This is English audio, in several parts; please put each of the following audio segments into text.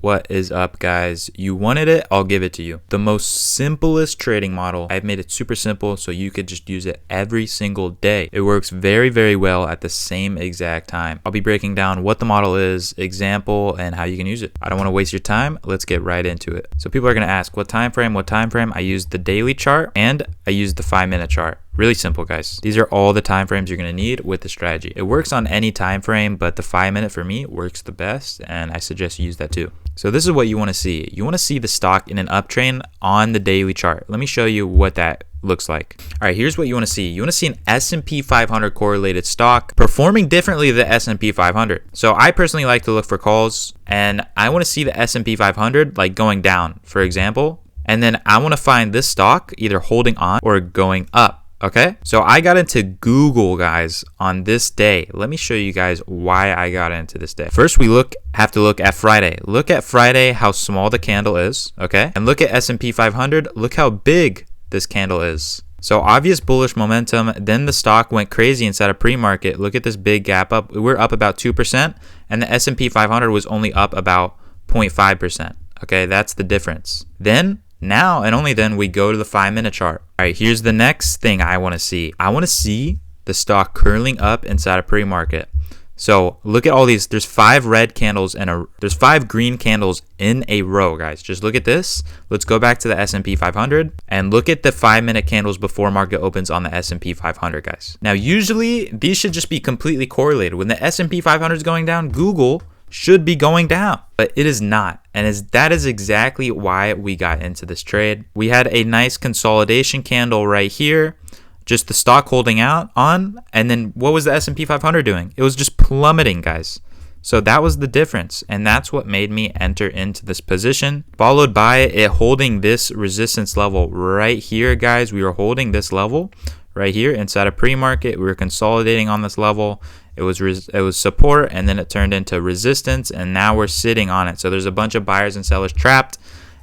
What is up, guys? You wanted it, I'll give it to you. The most simplest trading model. I've made it super simple so you could just use it every single day. It works very, very well at the same exact time. I'll be breaking down what the model is, example, and how you can use it. I don't want to waste your time. Let's get right into it. So people are going to ask, what time frame? I use the daily chart and I use the 5-minute chart. Really simple, guys. These are all the time frames you're going to need with the strategy. It works on any time frame, but the 5-minute for me works the best, and I suggest you use that too. So this is what you want to see. You want to see the stock in an uptrend on the daily chart. Let me show you what that looks like. All right, here's what you want to see. You want to see an S&P 500 correlated stock performing differently than the S&P 500. So I personally like to look for calls, and I want to see the S&P 500 like going down, for example, and then I want to find this stock either holding on or going up. Okay, so I got into Google, guys, on this day. Let me show you guys why I got into this day. First, we have to look at Friday. Look at Friday, how small the candle is, okay? And look at S&P 500. Look how big this candle is. So obvious bullish momentum. Then the stock went crazy inside of pre-market. Look at this big gap up. We're up about 2%, and the S&P 500 was only up about 0.5%. Okay, that's the difference. Then now and only then we go to the 5-minute chart. All right, here's the next thing I want to see. I want to see the stock curling up inside of pre-market. So look at all these. There's 5 red candles and there's 5 green candles in a row, guys. Just look at this. Let's go back to the S&P 500 and look at the 5-minute candles before market opens on the S&P 500, guys. Now, usually these should just be completely correlated. When the S&P 500 is going down, Google should be going down, but it is not. And that is exactly why we got into this trade. We had a nice consolidation candle right here, just the stock holding out on, and then what was the S&P 500 doing? It was just plummeting, guys. So that was the difference, and that's what made me enter into this position, followed by it holding this resistance level right here, guys. We were holding this level right here inside of pre-market. We were consolidating on this level. It was support, and then it turned into resistance, and now we're sitting on it. So there's a bunch of buyers and sellers trapped,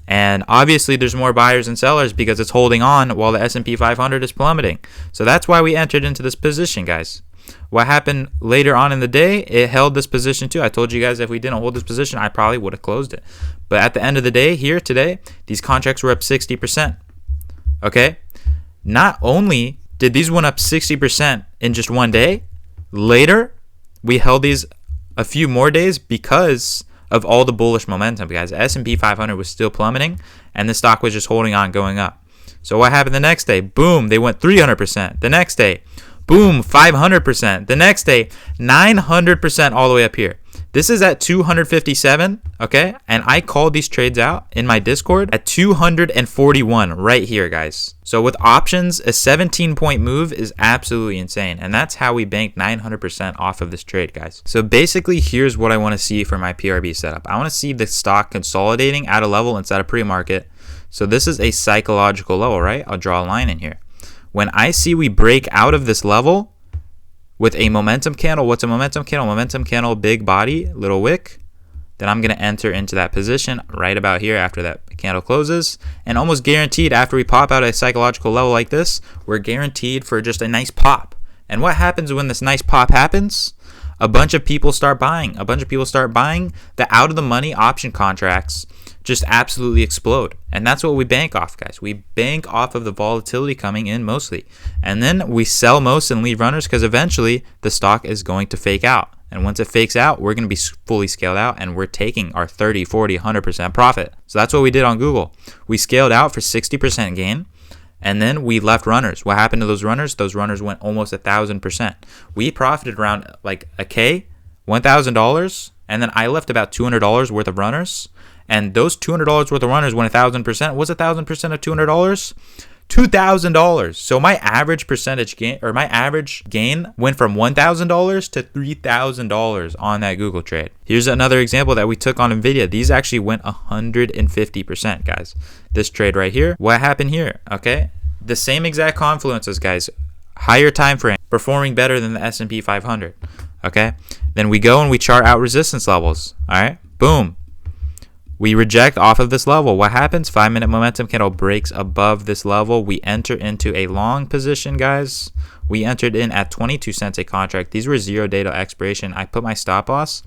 and obviously there's more buyers and sellers because it's holding on while the S&P 500 is plummeting. So that's why we entered into this position, guys. What happened later on in the day, it held this position too. I told you guys if we didn't hold this position, I probably would have closed it. But at the end of the day, here today, these contracts were up 60%. Okay? Not only did these went up 60% in just one day, later, we held these a few more days because of all the bullish momentum, guys. S&P 500 was still plummeting, and the stock was just holding on, going up. So what happened the next day? Boom, they went 300%. The next day, boom, 500%. The next day, 900% all the way up here. This is at 257, okay? And I called these trades out in my Discord at 241 right here, guys. So with options, a 17-point move is absolutely insane. And that's how we banked 900% off of this trade, guys. So basically, here's what I want to see for my PRB setup. I want to see the stock consolidating at a level inside of pre-market. So this is a psychological level, right? I'll draw a line in here. When I see we break out of this level with a momentum candle, what's a momentum candle? Momentum candle, big body, little wick. Then I'm going to enter into that position right about here after that candle closes. And almost guaranteed after we pop out a psychological level like this, we're guaranteed for just a nice pop. And what happens when this nice pop happens? A bunch of people start buying. The out of the money option contracts just absolutely explode. And that's what we bank off, guys. We bank off of the volatility coming in mostly. And then we sell most and leave runners because eventually the stock is going to fake out. And once it fakes out, we're going to be fully scaled out and we're taking our 30, 40, 100% profit. So that's what we did on Google. We scaled out for 60% gain. And then we left runners. What happened to those runners? Those runners went almost 1,000%. We profited around like $1,000, and then I left about $200 worth of runners. And those $200 worth of runners went 1,000%. What's 1,000% of $200? $2,000. So my average percentage gain, or my average gain, went from $1,000 to $3,000 on that Google trade. Here's another example that we took on Nvidia. These actually went 150%, guys. This trade right here. What happened here? Okay, the same exact confluences, guys. Higher time frame, performing better than the S&P 500. Okay, then we go and we chart out resistance levels. All right, boom. We reject off of this level. What happens? 5-minute momentum candle breaks above this level. We enter into a long position, guys. We entered in at 22 cents a contract. These were 0 day to expiration. I put my stop loss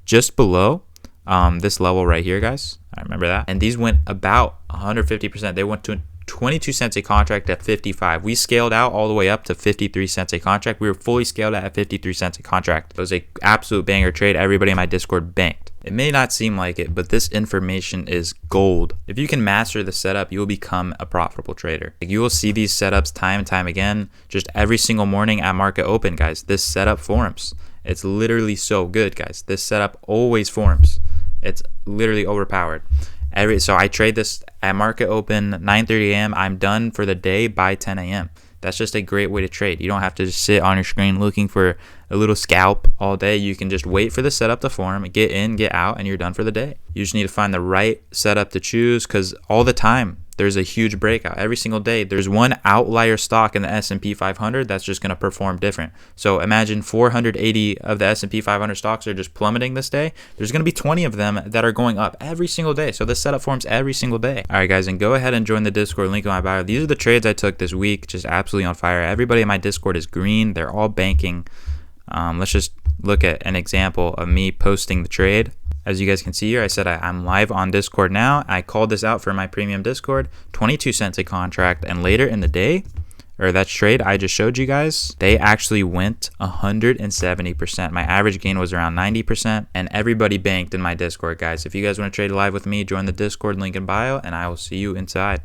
just below this level right here, guys. I remember that. And these went about 150%. They went to 22 cents a contract at 55. We scaled out all the way up to 53 cents a contract. We were fully scaled out at 53 cents a contract. It was an absolute banger trade. Everybody in my Discord banked. It may not seem like it, but this information is gold. If you can master the setup, you will become a profitable trader. You will see these setups time and time again, just every single morning at market open, guys. This setup forms. It's literally so good, guys. This setup always forms. It's literally overpowered. So I trade this at market open 9:30 a.m. I'm done for the day by 10 a.m. That's just a great way to trade. You don't have to just sit on your screen looking for a little scalp all day. You can just wait for the setup to form, get in, get out, and you're done for the day. You just need to find the right setup to choose, because all the time there's a huge breakout. Every single day there's one outlier stock in the S&P 500 that's just going to perform different. So imagine 480 of the S&P 500 stocks are just plummeting this day. There's going to be 20 of them that are going up every single day. So this setup forms every single day. All right, guys, and go ahead and join the Discord, link in my bio. These are the trades I took this week, just absolutely on fire. Everybody in my Discord is green. They're all banking. Let's just look at an example of me posting the trade. As you guys can see here, I said I'm live on Discord now. I called this out for my premium Discord, 22 cents a contract. And later in the day, or that trade I just showed you guys, they actually went 170%. My average gain was around 90%, and everybody banked in my Discord, guys. If you guys want to trade live with me, join the Discord, link in bio, and I will see you inside.